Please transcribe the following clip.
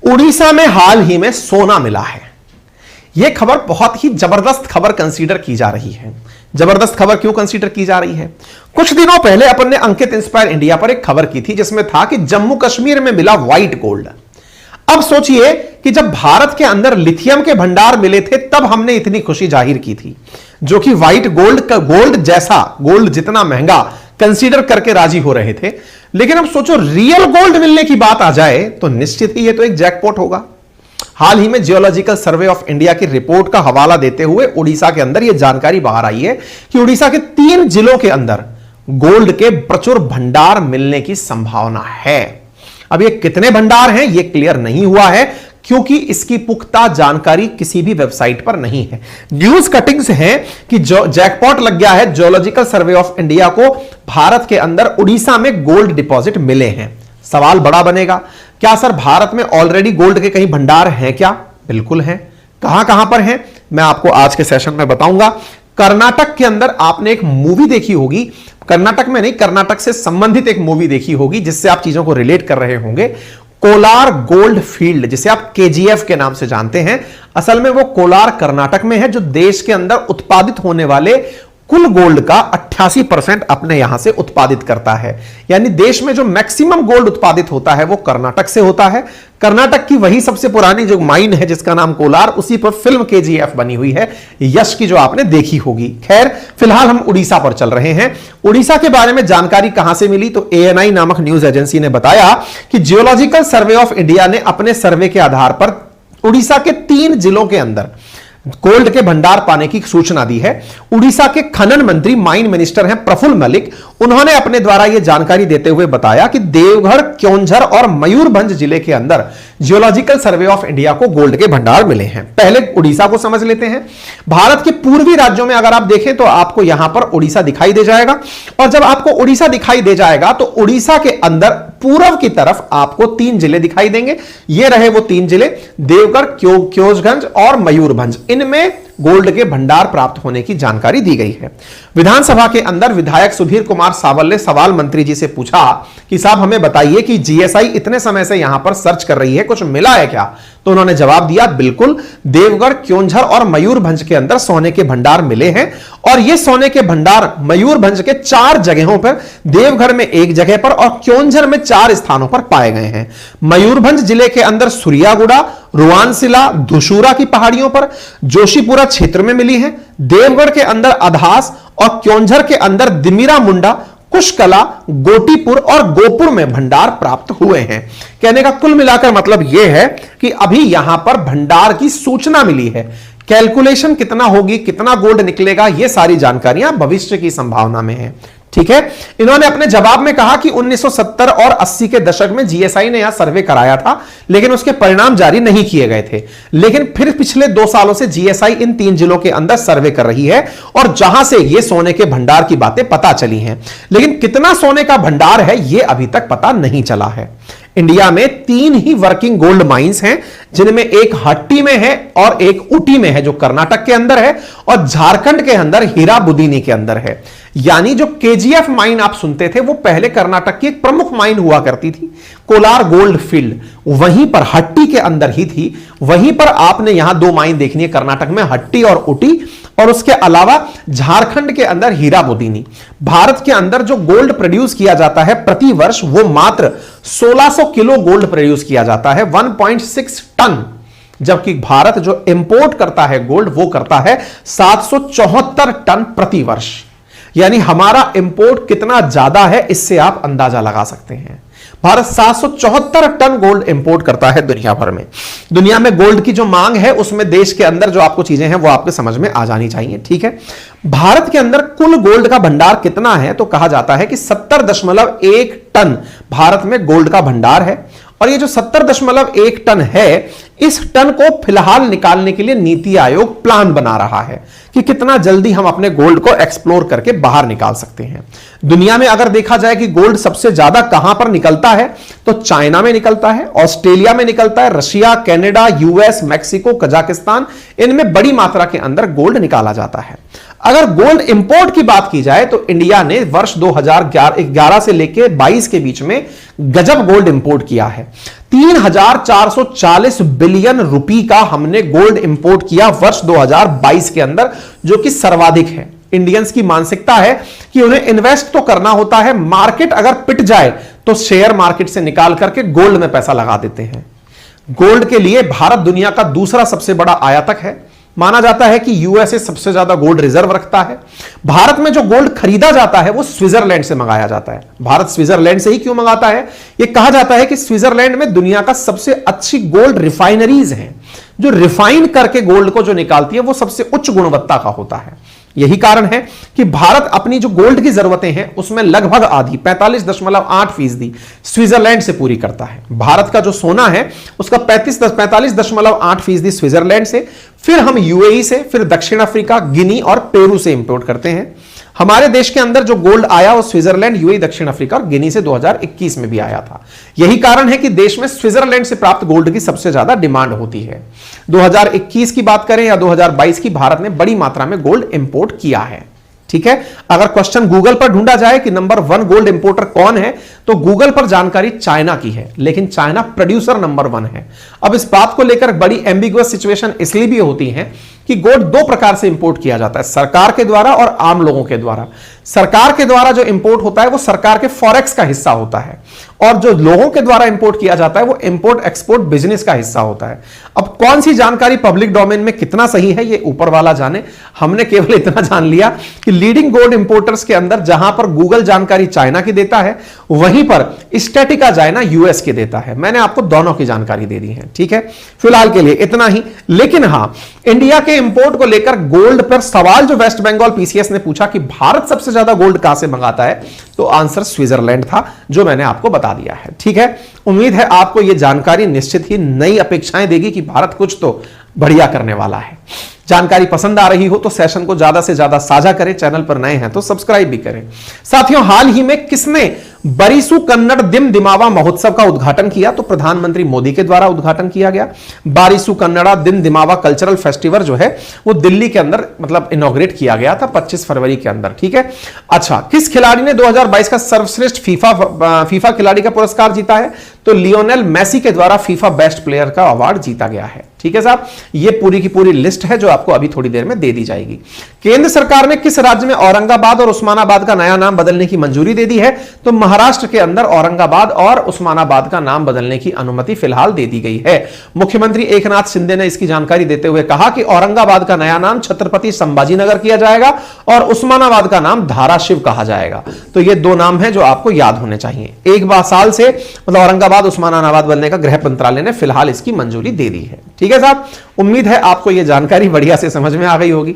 उड़ीसा में हाल ही में सोना मिला है। यह खबर बहुत ही जबरदस्त खबर कंसीडर की जा रही है। जबरदस्त खबर क्यों कंसीडर की जा रही है? कुछ दिनों पहले अपन ने अंकित इंस्पायर इंडिया पर एक खबर की थी जिसमें था कि जम्मू कश्मीर में मिला व्हाइट गोल्ड। अब सोचिए कि जब भारत के अंदर लिथियम के भंडार मिले थे तब हमने इतनी खुशी जाहिर की थी, जो कि व्हाइट गोल्ड का गोल्ड जैसा, गोल्ड जितना महंगा कंसीडर करके राजी हो रहे थे। लेकिन अब सोचो रियल गोल्ड मिलने की बात आ जाए तो निश्चित ही ये तो एक जैकपॉट होगा। हाल ही में जियोलॉजिकल सर्वे ऑफ इंडिया की रिपोर्ट का हवाला देते हुए उड़ीसा के अंदर यह जानकारी बाहर आई है कि उड़ीसा के 3 जिलों के अंदर गोल्ड के प्रचुर भंडार मिलने की संभावना है। अब ये कितने भंडार हैं यह क्लियर नहीं हुआ है क्योंकि इसकी पुख्ता जानकारी किसी भी वेबसाइट पर नहीं है। न्यूज कटिंग्स हैं कि जो जैकपॉट लग गया है जियोलॉजिकल सर्वे ऑफ इंडिया को, भारत के अंदर उड़ीसा में गोल्ड डिपॉजिट मिले हैं। सवाल बड़ा बनेगा, क्या सर भारत में ऑलरेडी गोल्ड के कहीं भंडार हैं क्या? बिल्कुल हैं। कहां कहां पर हैं मैं आपको आज के सेशन में बताऊंगा। कर्नाटक के अंदर आपने एक मूवी देखी होगी, कर्नाटक में नहीं, कर्नाटक से संबंधित एक मूवी देखी होगी जिससे आप चीजों को रिलेट कर रहे होंगे। कोलार गोल्ड फील्ड, जिसे आप केजीएफ के नाम से जानते हैं, असल में वो कोलार कर्नाटक में है, जो देश के अंदर उत्पादित होने वाले कुल गोल्ड का 88% अपने यहां से उत्पादित करता है। यानी देश में जो मैक्सिमम गोल्ड उत्पादित होता है वो कर्नाटक से होता है। कर्नाटक की वही सबसे पुरानी जो माइन है जिसका नाम कोलार, उसी पर फिल्म केजीएफ बनी हुई है, यश की, जो आपने देखी होगी। खैर, फिलहाल हम उड़ीसा पर चल रहे हैं। उड़ीसा के बारे में जानकारी कहां से मिली तो एएनआई नामक न्यूज एजेंसी ने बताया कि जियोलॉजिकल सर्वे ऑफ इंडिया ने अपने सर्वे के आधार पर उड़ीसा के 3 जिलों के अंदर गोल्ड के भंडार पाने की सूचना दी है। उड़ीसा के खनन मंत्री, माइन मिनिस्टर हैं प्रफुल्ल मलिक, उन्होंने अपने द्वारा यह जानकारी देते हुए बताया कि देवघर, क्योंझर और मयूरभंज जिले के अंदर जियोलॉजिकल सर्वे ऑफ इंडिया को गोल्ड के भंडार मिले हैं। पहले उड़ीसा को समझ लेते हैं। भारत के पूर्वी राज्यों में अगर आप देखें तो आपको यहां पर उड़ीसा दिखाई दे जाएगा, और जब आपको उड़ीसा दिखाई दे जाएगा तो उड़ीसा के अंदर पूर्व की तरफ आपको 3 जिले दिखाई देंगे। ये रहे वो 3 जिले, देवघर, क्योंझगंज और मयूरभंज। इनमें गोल्ड के भंडार प्राप्त होने की जानकारी दी गई है। विधानसभा के अंदर विधायक सुधीर कुमार सावल ने सवाल मंत्री जी से पूछा कि साहब हमें बताइए कि जीएसआई इतने समय से यहां पर सर्च कर रही है, कुछ मिला है क्या? तो उन्होंने जवाब दिया, बिल्कुल, देवगढ़, क्योंझर और मयूरभंज के अंदर सोने के भंडार मिले हैं। और ये सोने के भंडार मयूरभंज के 4 जगहों पर, देवघर में 1 जगह पर और क्योंझर में 4 स्थानों पर पाए गए हैं। मयूरभंज जिले के अंदर सुरियागुड़ा, रुवानसिला, धुशूरा की पहाड़ियों पर, जोशीपुरा क्षेत्र में मिली है। देवगढ़ के अंदर अधास और क्योंझर के अंदर दिमिरा मुंडा, कुशकला, गोटीपुर और गोपुर में भंडार प्राप्त हुए हैं। कहने का कुल मिलाकर मतलब यह है कि अभी यहां पर भंडार की सूचना मिली है। कैलकुलेशन कितना होगी, कितना गोल्ड निकलेगा, यह सारी जानकारियां भविष्य की संभावना में है। ठीक है। इन्होंने अपने जवाब में कहा कि 1970 और 80 के दशक में जीएसआई ने यहां सर्वे कराया था, लेकिन उसके परिणाम जारी नहीं किए गए थे। लेकिन फिर पिछले 2 सालों से जीएसआई इन 3 जिलों के अंदर सर्वे कर रही है और जहां से ये सोने के भंडार की बातें पता चली हैं। लेकिन कितना सोने का भंडार है यह अभी तक पता नहीं चला है। इंडिया में 3 ही वर्किंग गोल्ड माइंस हैं, जिनमें एक हट्टी में है और एक ऊटी में है जो कर्नाटक के अंदर है, और झारखंड के अंदर हीराबुदीनी के अंदर है। यानी जो केजीएफ माइन आप सुनते थे वो पहले कर्नाटक की एक प्रमुख माइन हुआ करती थी, कोलार गोल्ड फील्ड, वहीं पर हट्टी के अंदर ही थी। वहीं पर आपने यहां 2 माइन देखनी है, कर्नाटक में हट्टी और ऊटी, और उसके अलावा झारखंड के अंदर हीराबुदीनी। भारत के अंदर जो गोल्ड प्रोड्यूस किया जाता है प्रति वर्ष वो मात्र 1600 किलो गोल्ड प्रोड्यूस किया जाता है, 1.6 टन, जबकि भारत जो इंपोर्ट करता है गोल्ड वो करता है 774 टन प्रति वर्ष। यानी हमारा इंपोर्ट कितना ज्यादा है इससे आप अंदाजा लगा सकते हैं। भारत 774 टन गोल्ड इंपोर्ट करता है दुनिया भर में। दुनिया में गोल्ड की जो मांग है उसमें देश के अंदर जो आपको चीजें हैं वो आपके समझ में आ जानी चाहिए। ठीक है। भारत के अंदर कुल गोल्ड का भंडार कितना है तो कहा जाता है कि 70.1 टन भारत में गोल्ड का भंडार है। और ये जो 70.1 टन है, इस टन को फिलहाल निकालने के लिए नीति आयोग प्लान बना रहा है कि कितना जल्दी हम अपने गोल्ड को एक्सप्लोर करके बाहर निकाल सकते हैं। दुनिया में अगर देखा जाए कि गोल्ड सबसे ज्यादा कहां पर निकलता है तो चाइना में निकलता है, ऑस्ट्रेलिया में निकलता है, Russia, Canada, US, Mexico, Kazakhstan, इनमें बड़ी मात्रा के अंदर गोल्ड निकाला जाता है। अगर गोल्ड इंपोर्ट की बात की जाए तो इंडिया ने वर्ष 2011 से लेकर 22 के बीच में गजब गोल्ड इंपोर्ट किया है। 3,440 बिलियन रुपए का हमने गोल्ड इंपोर्ट किया वर्ष 2022 के अंदर, जो कि सर्वाधिक है। इंडियंस की मानसिकता है कि उन्हें इन्वेस्ट तो करना होता है, मार्केट अगर पिट जाए तो शेयर मार्केट से निकाल करके गोल्ड में पैसा लगा देते हैं। गोल्ड के लिए भारत दुनिया का दूसरा सबसे बड़ा आयातक है। माना जाता है कि यूएसए सबसे ज्यादा गोल्ड रिजर्व रखता है। भारत में जो गोल्ड खरीदा जाता है वो स्विट्जरलैंड से मंगाया जाता है। भारत स्विट्जरलैंड से ही क्यों मंगाता है? यह कहा जाता है कि स्विट्जरलैंड में दुनिया का सबसे अच्छी गोल्ड रिफाइनरीज हैं, जो रिफाइन करके गोल्ड को जो निकालती है वो सबसे उच्च गुणवत्ता का होता है। यही कारण है कि भारत अपनी जो गोल्ड की जरूरतें हैं उसमें लगभग आधी 45.8% स्विट्जरलैंड से पूरी करता है। भारत का जो सोना है उसका 45.8% स्विट्जरलैंड से, फिर हम यूएई से, फिर दक्षिण अफ्रीका, गिनी और पेरू से इंपोर्ट करते हैं। हमारे देश के अंदर जो गोल्ड आया वो स्विट्जरलैंड, यूएई, दक्षिण अफ्रीका और गिनी से 2021 में भी आया था। यही कारण है कि देश में स्विट्जरलैंड से प्राप्त गोल्ड की सबसे ज्यादा डिमांड होती है। 2021 की बात करें या 2022 की, भारत ने बड़ी मात्रा में गोल्ड इंपोर्ट किया है। ठीक है, अगर क्वेश्चन गूगल पर ढूंढा जाए कि नंबर 1 गोल्ड इंपोर्टर कौन है, तो गूगल पर जानकारी चाइना की है, लेकिन चाइना प्रोड्यूसर नंबर 1 है। अब इस बात को लेकर बड़ी एम्बिगुअस सिचुएशन इसलिए भी होती है कि गोल्ड दो प्रकार से इंपोर्ट किया जाता है, सरकार के द्वारा और आम लोगों के द्वारा। सरकार के द्वारा जो इंपोर्ट होता है वो सरकार के फॉरेक्स का हिस्सा होता है, और जो लोगों के द्वारा इंपोर्ट किया जाता है वो इंपोर्ट एक्सपोर्ट बिजनेस का हिस्सा होता है। अब कौन सी जानकारी पब्लिक डोमेन में कितना सही है ये ऊपर वाला जाने, हमने केवल इतना जान लिया कि लीडिंग गोल्ड इंपोर्टर्स के अंदर जहां पर गूगल जानकारी चाइना की देता है, वहीं पर स्टैटिका चाइना यूएस के देता है। मैंने आपको दोनों की जानकारी दे दी है। ठीक है, फिलहाल के लिए इतना ही। लेकिन हां, इंडिया के इंपोर्ट को लेकर गोल्ड पर सवाल जो वेस्ट बंगाल पीसीएस ने पूछा कि भारत सबसे ज्यादा गोल्ड कहां से मंगाता है, तो आंसर स्विट्जरलैंड था, जो मैंने आपको बता दिया है। ठीक है, उम्मीद है आपको यह जानकारी निश्चित ही नई अपेक्षाएं देगी कि भारत कुछ तो बढ़िया करने वाला है। जानकारी पसंद आ रही हो तो सेशन को ज्यादा से ज्यादा साझा करें, चैनल पर नए हैं तो सब्सक्राइब भी करें। साथियों, हाल ही में किसने बरिसु कन्नड़ दिम दिमावा महोत्सव का उद्घाटन किया? तो प्रधानमंत्री मोदी के द्वारा उद्घाटन किया गया। बारिसु कन्नड़ा दिम दिमावा कल्चरल फेस्टिवल जो है वो दिल्ली के अंदर मतलब इनॉग्रेट किया गया था 25 फरवरी के अंदर। ठीक है, अच्छा, किस खिलाड़ी ने 2022 का सर्वश्रेष्ठ फीफा खिलाड़ी का पुरस्कार जीता है? तो लियोनेल मेसी के द्वारा फीफा बेस्ट प्लेयर का अवार्ड जीता गया है। ठीक है साहब, ये पूरी की पूरी लिस्ट है जो आपको अभी थोड़ी देर में दे दी जाएगी। केंद्र सरकार ने किस राज्य में औरंगाबाद और उस्मानाबाद का नया नाम बदलने की मंजूरी दे दी है? तो महाराष्ट्र के अंदर औरंगाबाद और उस्मानाबाद का नाम बदलने की अनुमति फिलहाल दे दी गई है। मुख्यमंत्री एकनाथ शिंदे ने इसकी जानकारी देते हुए कहा कि औरंगाबाद का नया नाम छत्रपति संभाजीनगर किया जाएगा और उस्मानाबाद का नाम धाराशिव कहा जाएगा। तो ये दो नाम हैं जो आपको याद होने चाहिए। एक बार साल से मतलब औरंगाबाद उस्मानाबाद बनने का गृह मंत्रालय ने फिलहाल इसकी मंजूरी दे दी है। ठीक है साहब, उम्मीद है आपको यह जानकारी बढ़िया से समझ में आ गई होगी।